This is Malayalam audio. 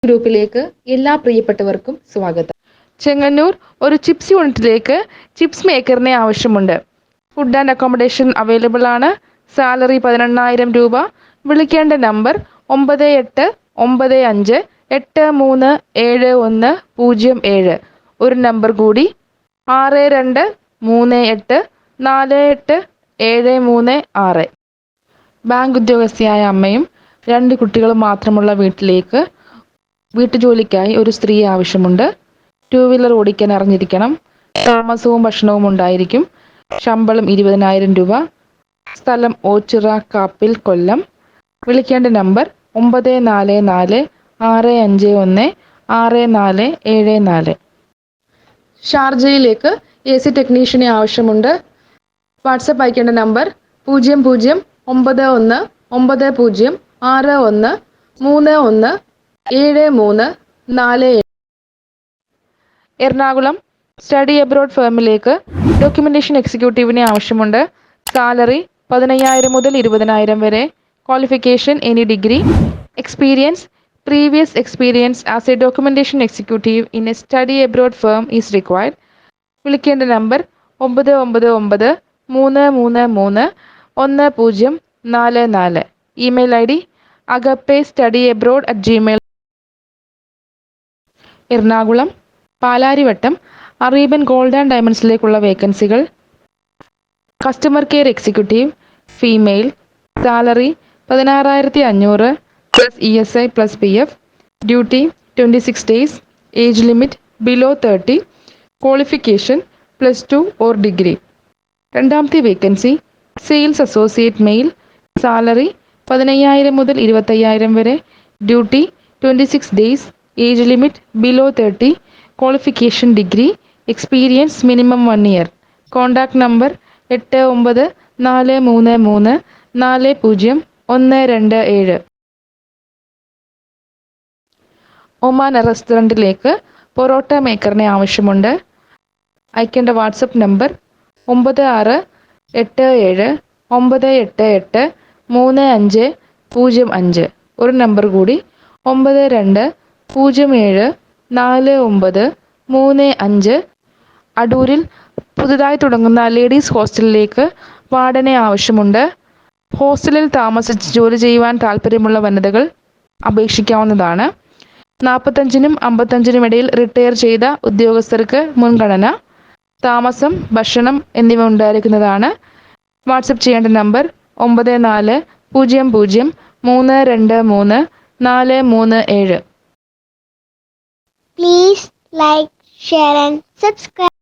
ഗ്രൂപ്പിലേക്ക് എല്ലാ പ്രിയപ്പെട്ടവർക്കും സ്വാഗതം. ചെങ്ങന്നൂർ ഒരു ചിപ്സ് യൂണിറ്റിലേക്ക് ചിപ്സ് മേക്കറിനെ ആവശ്യമുണ്ട്. ഫുഡ് ആൻഡ് അക്കോമഡേഷൻ അവൈലബിൾ ആണ്. സാലറി 18,000 രൂപ. വിളിക്കേണ്ട നമ്പർ 9895837107. ഒരു നമ്പർ കൂടി 6238487336. ബാങ്ക് ഉദ്യോഗസ്ഥയായ അമ്മയും 2 കുട്ടികളും മാത്രമുള്ള വീട്ടിലേക്ക് വീട്ടുജോലിക്കായി ഒരു സ്ത്രീയെ ആവശ്യമുണ്ട്. 2 വീലർ ഓടിക്കാൻ അറിഞ്ഞിരിക്കണം. താമസവും ഭക്ഷണവും ഉണ്ടായിരിക്കും. ശമ്പളം 20,000 രൂപ. സ്ഥലം ഓച്ചിറ കാപ്പിൽ കൊല്ലം. വിളിക്കേണ്ട നമ്പർ 9456516474. ഷാർജയിലേക്ക് AC ടെക്നീഷ്യനെ ആവശ്യമുണ്ട്. വാട്സപ്പ് അയക്കേണ്ട നമ്പർ 00919061317347. എറണാകുളം സ്റ്റഡി അബ്രോഡ് ഫേമിലേക്ക് ഡോക്യുമെന്റേഷൻ എക്സിക്യൂട്ടീവിനെ ആവശ്യമുണ്ട്. സാലറി 15,000 മുതൽ 20,000 വരെ. Qualification any degree. Experience previous experience as a documentation executive in a study abroad firm is required. വിളിക്കേണ്ട number 9993331044. Email ID agapestudyabroad@gmail. Ernakulam Palarivattom അറീബൻ ഗോൾഡ് ആൻഡ് ഡയമണ്ട്സിലേക്കുള്ള വേക്കൻസികൾ. Customer care executive female. Salary 16,500 plus ESI plus PF. Duty 26 days. Age limit below 30. Qualification +2 or degree. രണ്ടാമത്തെ vacancy sales associate male. Salary 15,000 മുതൽ 25,000 വരെ. Duty 26 days. Age limit below 30. Qualification degree. Experience minimum 1 year. Contact number 8943340127. Oman റെസ്റ്റോറൻറ്റിലേക്ക് പൊറോട്ട മേക്കറിനെ ആവശ്യമുണ്ട്. അയക്കേണ്ട വാട്സപ്പ് നമ്പർ 9687988305. ഒരു നമ്പർ കൂടി 92074935. അടൂരിൽ പുതുതായി തുടങ്ങുന്ന ലേഡീസ് ഹോസ്റ്റലിലേക്ക് വാർഡനെ ആവശ്യമുണ്ട്. ഹോസ്റ്റലിൽ താമസിച്ച് ജോലി ചെയ്യുവാൻ താല്പര്യമുള്ള വനിതകൾ അപേക്ഷിക്കാവുന്നതാണ്. 45നും 55നും ഇടയിൽ റിട്ടയർ ചെയ്ത ഉദ്യോഗസ്ഥർക്ക് മുൻഗണന. താമസം, ഭക്ഷണം എന്നിവ ഉണ്ടായിരിക്കുന്നതാണ്. വാട്സപ്പ് ചെയ്യേണ്ട number 9400323437. Please like, share and subscribe.